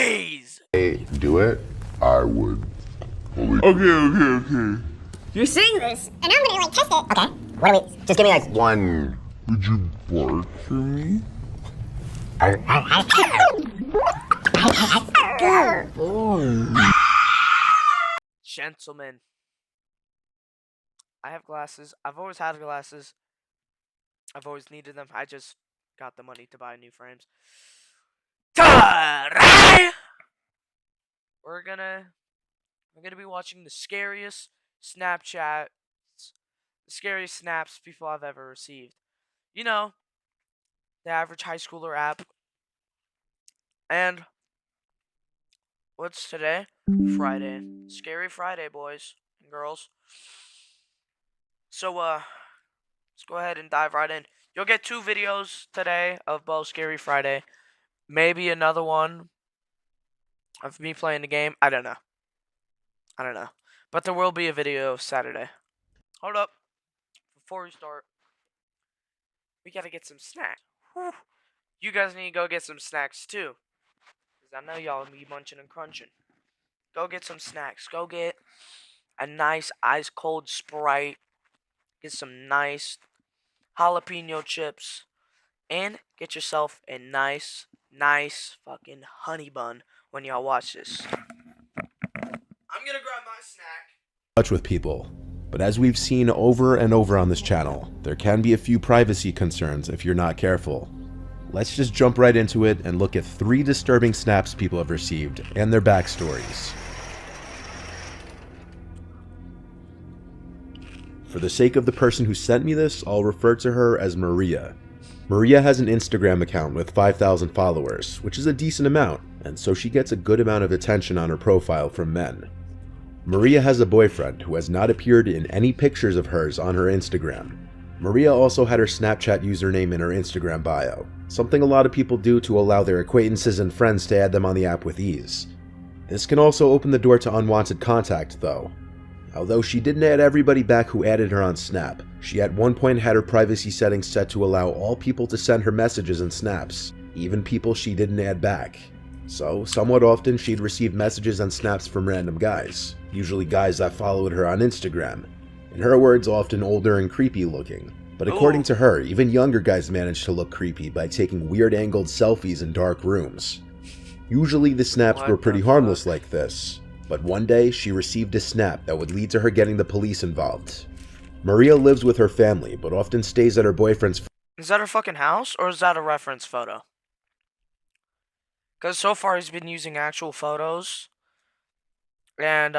please! Hey, do it? I would. Okay. You're saying this, And I'm gonna, like, test it. Okay. What do we... Just give me, like... One. Would you bark for me? Gentlemen. I have glasses. I've always had glasses. I've always needed them. I just got the money to buy new frames. Today, we're gonna be watching the scariest Snapchats, the scariest snaps people I've ever received. You know, the average high schooler app. And what's today? Friday. Scary Friday, boys and girls. So, let's go ahead and dive right in. You'll get 2 videos today of both Scary Friday. Maybe another one of me playing the game. I don't know. But there will be a video Saturday. Hold up. Before we start, we gotta get some snacks. Whew. You guys need to go get some snacks too. Because I know y'all be munching and crunching. Go get some snacks. Go get a nice ice cold Sprite. Get some nice jalapeno chips. And get yourself a nice fucking honey bun when y'all watch this. I'm gonna grab my snack. Touch with people. But as we've seen over and over on this channel, there can be a few privacy concerns if you're not careful. Let's just jump right into it and look at 3 disturbing snaps people have received and their backstories. For the sake of the person who sent me this, I'll refer to her as Maria. Maria has an Instagram account with 5,000 followers, which is a decent amount, and so she gets a good amount of attention on her profile from men. Maria has a boyfriend who has not appeared in any pictures of hers on her Instagram. Maria also had her Snapchat username in her Instagram bio, something a lot of people do to allow their acquaintances and friends to add them on the app with ease. This can also open the door to unwanted contact though. Although she didn't add everybody back who added her on Snap, she at one point had her privacy settings set to allow all people to send her messages and snaps, even people she didn't add back. So, somewhat often she'd receive messages and snaps from random guys, usually guys that followed her on Instagram. In her words, often older and creepy looking. But according to her, even younger guys managed to look creepy by taking weird angled selfies in dark rooms. Usually the snaps were pretty harmless like this, but one day she received a snap that would lead to her getting the police involved. Maria lives with her family, but often stays at her boyfriend's. Is that her fucking house, or is that a reference photo? Because so far he's been using actual photos. And,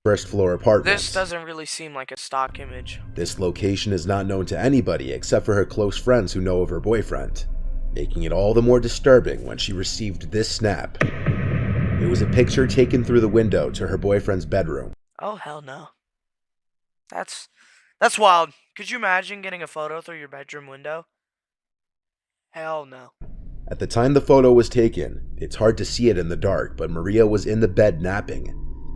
first floor apartment. This doesn't really seem like a stock image. This location is not known to anybody except for her close friends who know of her boyfriend, making it all the more disturbing when she received this snap. It was a picture taken through the window to her boyfriend's bedroom. Oh, hell no. That's wild. Could you imagine getting a photo through your bedroom window? Hell no. At the time the photo was taken, it's hard to see it in the dark, but Maria was in the bed napping,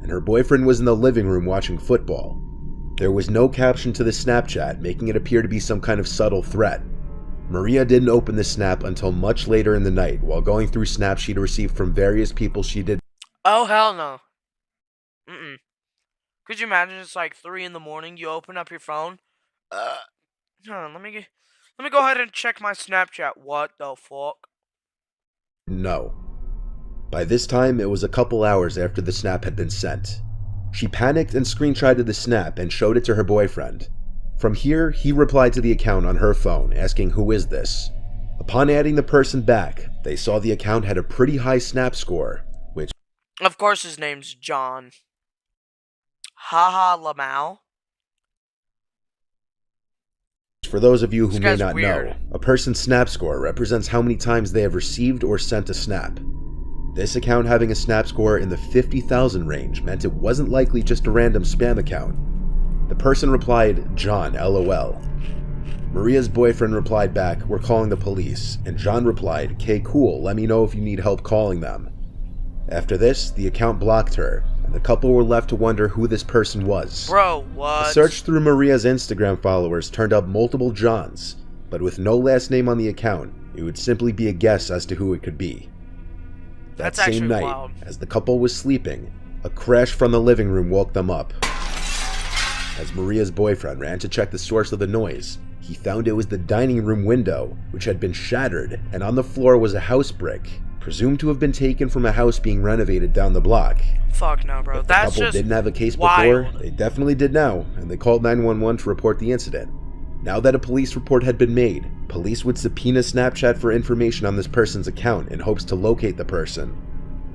and her boyfriend was in the living room watching football. There was no caption to the Snapchat, making it appear to be some kind of subtle threat. Maria didn't open the snap until much later in the night, while going through snaps she'd received from various people she did. Oh, hell no. Could you imagine it's like 3 in the morning, you open up your phone? Let me go ahead and check my Snapchat. What the fuck? No. By this time, it was a couple hours after the snap had been sent. She panicked and screenshotted the snap and showed it to her boyfriend. From here, he replied to the account on her phone, asking who is this. Upon adding the person back, they saw the account had a pretty high snap score, which... Of course his name's John. Haha Lamau. For those of you who may not weird. know, a person's snap score represents how many times they have received or sent a snap. This account having a snap score in the 50,000 range meant it wasn't likely just a random spam account. The person replied, John, LOL. Maria's boyfriend replied back, we're calling the police, and John replied, "K cool, let me know if you need help calling them." After this, the account blocked her, and the couple were left to wonder who this person was. Bro, what? A search through Maria's Instagram followers turned up multiple Johns, but with no last name on the account, it would simply be a guess as to who it could be. That's That same actually night, wild. as the couple was sleeping, a crash from the living room woke them up. As Maria's boyfriend ran to check the source of the noise, he found it was the dining room window, which had been shattered, and on the floor was a house brick, presumed to have been taken from a house being renovated down the block. Fuck no, bro. If the That's couple just didn't have a case wild. before, they definitely did now, and they called 911 to report the incident. Now that a police report had been made, police would subpoena Snapchat for information on this person's account in hopes to locate the person.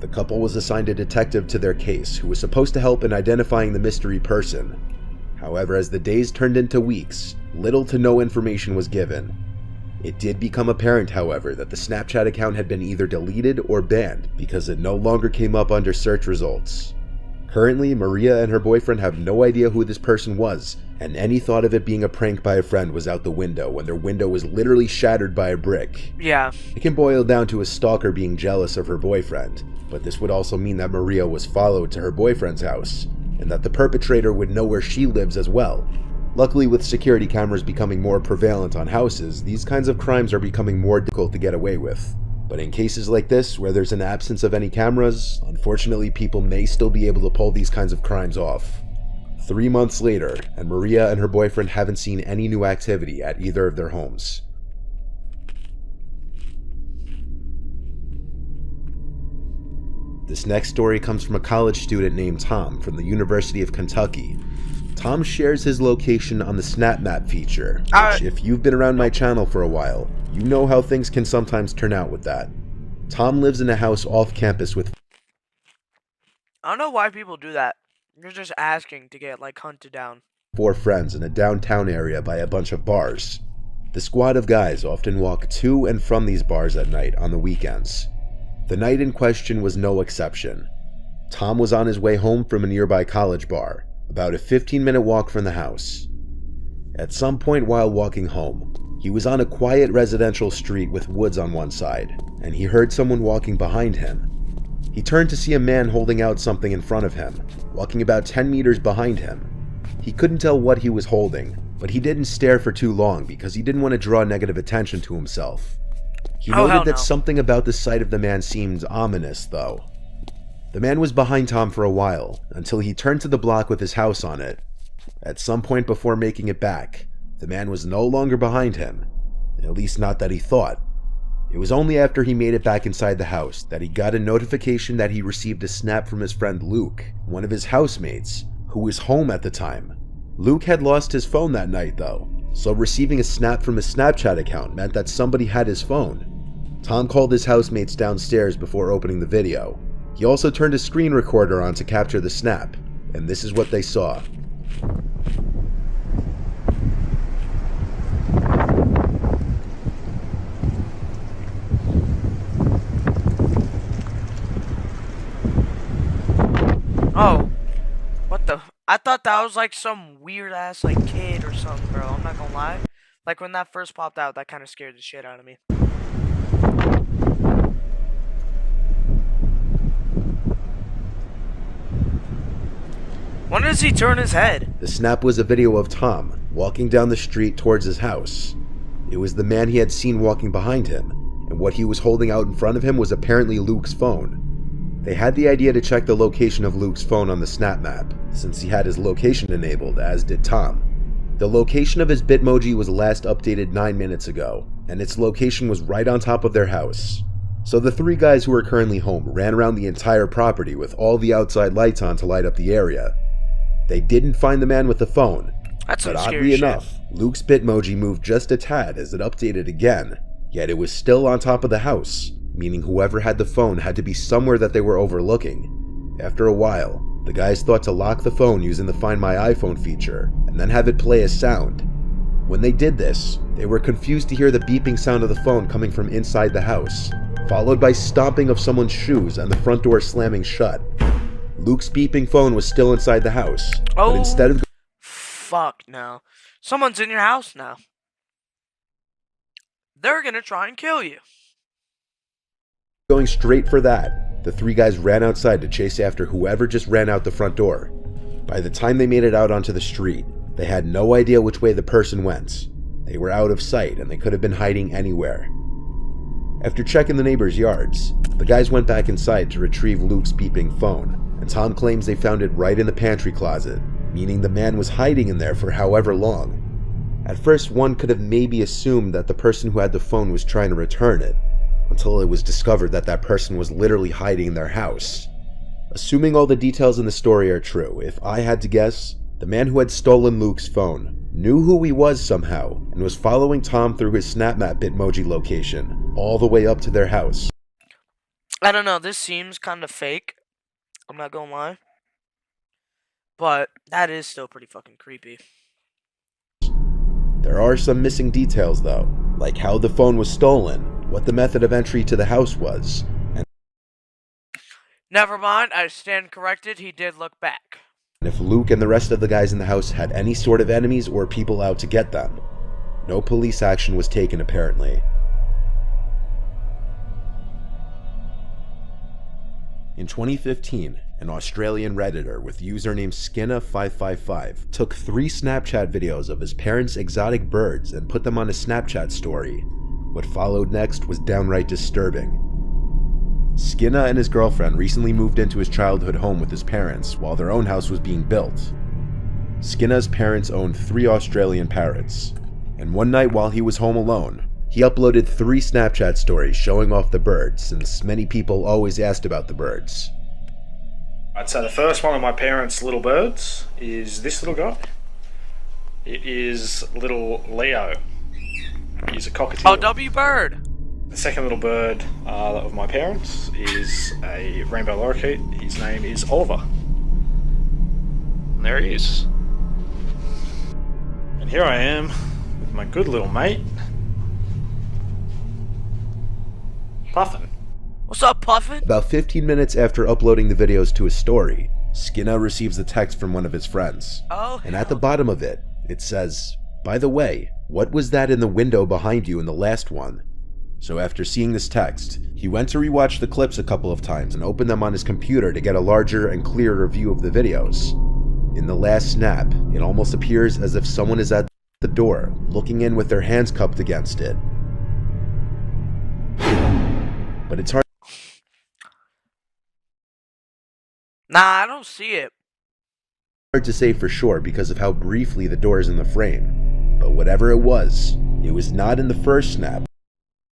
The couple was assigned a detective to their case who was supposed to help in identifying the mystery person. However, as the days turned into weeks, little to no information was given. It did become apparent, however, that the Snapchat account had been either deleted or banned because it no longer came up under search results. Currently, Maria and her boyfriend have no idea who this person was, and any thought of it being a prank by a friend was out the window when their window was literally shattered by a brick. Yeah. It can boil down to a stalker being jealous of her boyfriend, but this would also mean that Maria was followed to her boyfriend's house, and that the perpetrator would know where she lives as well. Luckily, with security cameras becoming more prevalent on houses, these kinds of crimes are becoming more difficult to get away with. But in cases like this, where there's an absence of any cameras, unfortunately people may still be able to pull these kinds of crimes off. 3 months later, and Maria and her boyfriend haven't seen any new activity at either of their homes. This next story comes from a college student named Tom from the University of Kentucky. Tom shares his location on the Snap Map feature, which if you've been around my channel for a while, you know how things can sometimes turn out with that. Tom lives in a house off campus with I don't know why people do that. You're just asking to get, like, hunted down. 4 friends in a downtown area by a bunch of bars. The squad of guys often walk to and from these bars at night on the weekends. The night in question was no exception. Tom was on his way home from a nearby college bar, about a 15-minute walk from the house. At some point while walking home, he was on a quiet residential street with woods on one side, and he heard someone walking behind him. He turned to see a man holding out something in front of him, walking about 10 meters behind him. He couldn't tell what he was holding, but he didn't stare for too long because he didn't want to draw negative attention to himself. He noted that something about the sight of the man seemed ominous, though. The man was behind Tom for a while, until he turned to the block with his house on it. At some point before making it back, the man was no longer behind him, at least not that he thought. It was only after he made it back inside the house that he got a notification that he received a snap from his friend Luke, one of his housemates, who was home at the time. Luke had lost his phone that night though, so receiving a snap from his Snapchat account meant that somebody had his phone. Tom called his housemates downstairs before opening the video. He also turned a screen recorder on to capture the snap, and this is what they saw. Oh. What the? I thought that was like some weird ass like kid or something, bro. I'm not gonna lie. Like when that first popped out, that kind of scared the shit out of me. When does he turn his head? The snap was a video of Tom walking down the street towards his house. It was the man he had seen walking behind him, and what he was holding out in front of him was apparently Luke's phone. They had the idea to check the location of Luke's phone on the Snap Map, since he had his location enabled, as did Tom. The location of his Bitmoji was last updated 9 minutes ago, and its location was right on top of their house. So the 3 guys who were currently home ran around the entire property with all the outside lights on to light up the area. They didn't find the man with the phone, That's some but scary oddly shit. enough, Luke's Bitmoji moved just a tad as it updated again, yet it was still on top of the house, meaning whoever had the phone had to be somewhere that they were overlooking. After a while, the guys thought to lock the phone using the Find My iPhone feature, and then have it play a sound. When they did this, they were confused to hear the beeping sound of the phone coming from inside the house, followed by stomping of someone's shoes and the front door slamming shut. Luke's beeping phone was still inside the house, but instead of Fuck no. Someone's in your house now. They're gonna try and kill you. going straight for that, the 3 guys ran outside to chase after whoever just ran out the front door. By the time they made it out onto the street, they had no idea which way the person went. They were out of sight and they could have been hiding anywhere. After checking the neighbors' yards, the guys went back inside to retrieve Luke's beeping phone, and Tom claims they found it right in the pantry closet, meaning the man was hiding in there for however long. At first, one could have maybe assumed that the person who had the phone was trying to return it, until it was discovered that that person was literally hiding in their house. Assuming all the details in the story are true, if I had to guess, the man who had stolen Luke's phone knew who he was somehow and was following Tom through his SnapMap Bitmoji location, all the way up to their house. I don't know, this seems kind of fake. I'm not gonna lie. But that is still pretty fucking creepy. There are some missing details though, like how the phone was stolen, what the method of entry to the house was, and Never mind, I stand corrected, he did look back. if Luke and the rest of the guys in the house had any sort of enemies or people out to get them. No police action was taken apparently. In 2015, an Australian Redditor with username Skinna555 took 3 Snapchat videos of his parents' exotic birds and put them on a Snapchat story. What followed next was downright disturbing. Skinna and his girlfriend recently moved into his childhood home with his parents while their own house was being built. Skinna's parents owned 3 Australian parrots, and one night while he was home alone, he uploaded 3 Snapchat stories showing off the birds, since many people always asked about the birds. Right, so the first one of my parents' little birds is this little guy. It is little Leo. He's a cockatiel. Oh, W Bird! The second little bird of my parents is a rainbow lorikeet. His name is Oliver. And there he is. And here I am with my good little mate, Puffin. What's up, Puffin? About 15 minutes after uploading the videos to his story, Skinna receives a text from one of his friends. Oh, And at the bottom of it, it says, "By the way, what was that in the window behind you in the last one?" So after seeing this text, he went to rewatch the clips a couple of times and opened them on his computer to get a larger and clearer view of the videos. In the last snap, it almost appears as if someone is at the door, looking in with their hands cupped against it. But it's hard Nah, I don't see it. to say for sure because of how briefly the door is in the frame. But whatever it was not in the first snap,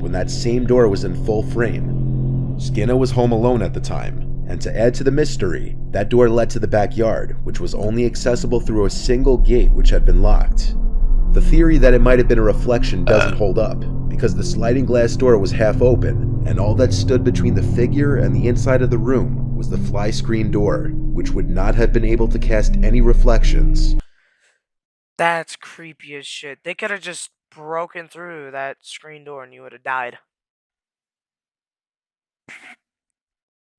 when that same door was in full frame. Skinna was home alone at the time, and to add to the mystery, that door led to the backyard, which was only accessible through a single gate which had been locked. The theory that it might have been a reflection doesn't hold up, because the sliding glass door was half open, and all that stood between the figure and the inside of the room was the fly screen door, which would not have been able to cast any reflections. That's creepy as shit. They could have just broken through that screen door and you would have died.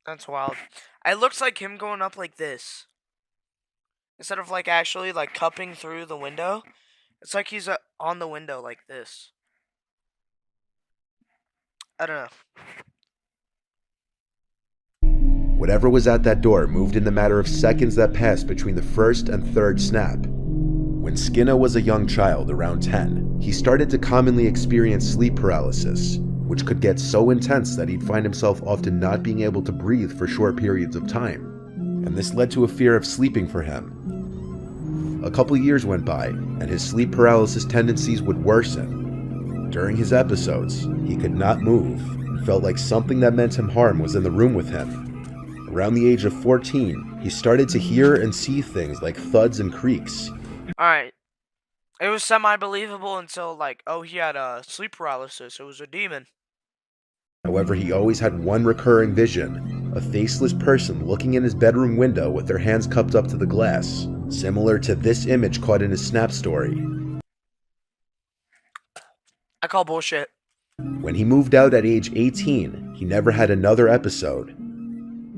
That's wild. It looks like him going up like this. Instead of like actually like cupping through the window, it's like he's on the window like this. I don't know. Whatever was at that door moved in the matter of seconds that passed between the first and third snap. When Skinna was a young child, around 10, he started to commonly experience sleep paralysis, which could get so intense that he'd find himself often not being able to breathe for short periods of time. And this led to a fear of sleeping for him. A couple years went by, and his sleep paralysis tendencies would worsen. During his episodes, he could not move, and felt like something that meant him harm was in the room with him. Around the age of 14, he started to hear and see things like thuds and creaks. Alright. It was semi-believable until like, oh, he had sleep paralysis. It was a demon. However, he always had one recurring vision, a faceless person looking in his bedroom window with their hands cupped up to the glass, similar to this image caught in his Snap story. I call bullshit. When he moved out at age 18, he never had another episode.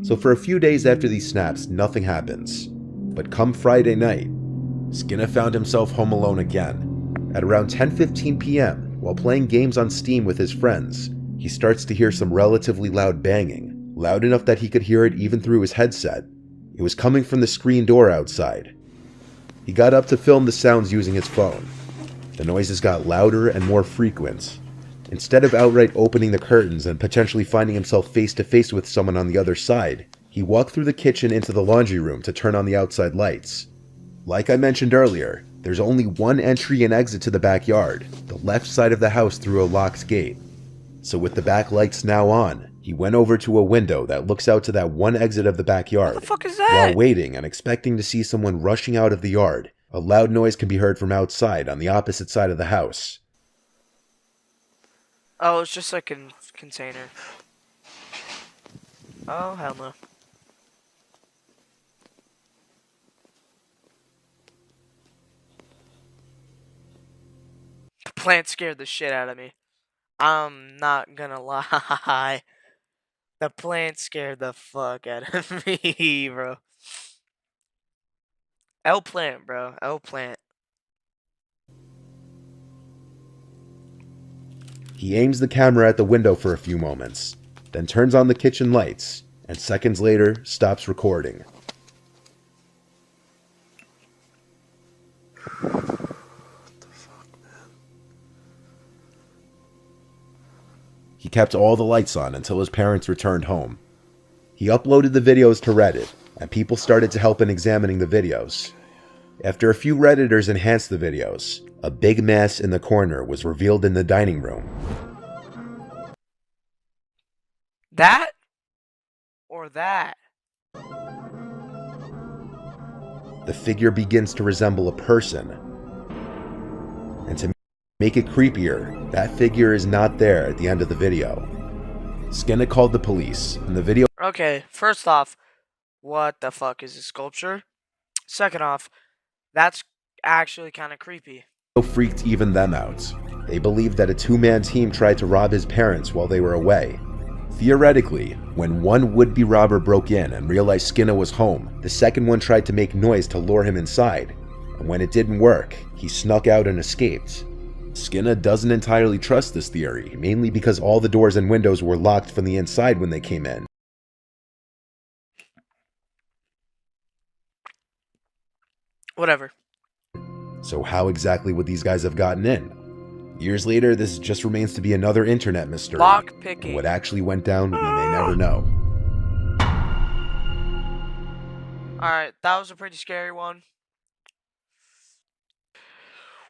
So for a few days after these snaps, nothing happens. But come Friday night, Skinna found himself home alone again. At around 10:15 p.m., while playing games on Steam with his friends, he starts to hear some relatively loud banging, loud enough that he could hear it even through his headset. It was coming from the screen door outside. He got up to film the sounds using his phone. The noises got louder and more frequent. Instead of outright opening the curtains and potentially finding himself face to face with someone on the other side, he walked through the kitchen into the laundry room to turn on the outside lights. Like I mentioned earlier, there's only one entry and exit to the backyard, the left side of the house through a locked gate. So with the back lights now on, he went over to a window that looks out to that one exit of the backyard. What the fuck is that? While waiting and expecting to see someone rushing out of the yard, a loud noise can be heard from outside on the opposite side of the house. Oh, it's just like a container. Oh, hell no. The plant scared the shit out of me. I'm not gonna lie. The plant scared the fuck out of me, bro. L plant, bro. L plant. He aims the camera at the window for a few moments, then turns on the kitchen lights, and seconds later stops recording. He kept all the lights on until his parents returned home. He uploaded the videos to Reddit, and people started to help in examining the videos. After a few Redditors enhanced the videos, a big mess in the corner was revealed in the dining room. That? Or that? The figure begins to resemble a person. And to make it creepier, that figure is not there at the end of the video. Skinner called the police, and the video Okay, first off, what the fuck is a sculpture? Second off, that's actually kind of creepy. freaked even them out. They believed that a two-man team tried to rob his parents while they were away. Theoretically, when one would-be robber broke in and realized Skinner was home, the second one tried to make noise to lure him inside. And when it didn't work, he snuck out and escaped. Skinner doesn't entirely trust this theory, mainly because all the doors and windows were locked from the inside when they came in. Whatever. So how exactly would these guys have gotten in? Years later, this just remains to be another internet mystery. Lock And picking. what actually went down, we may never know. Alright, that was a pretty scary one.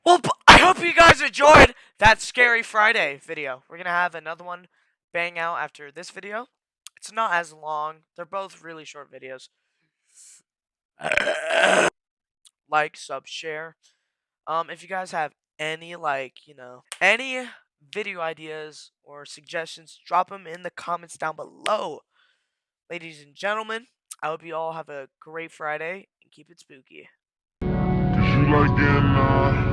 Well, I hope you guys enjoyed that Scary Friday video. We're going to have another one bang out after this video. It's not as long. They're both really short videos. Like, sub, share. If you guys have any, any video ideas or suggestions, drop them in the comments down below. Ladies and gentlemen, I hope you all have a great Friday and keep it spooky. Did you like getting,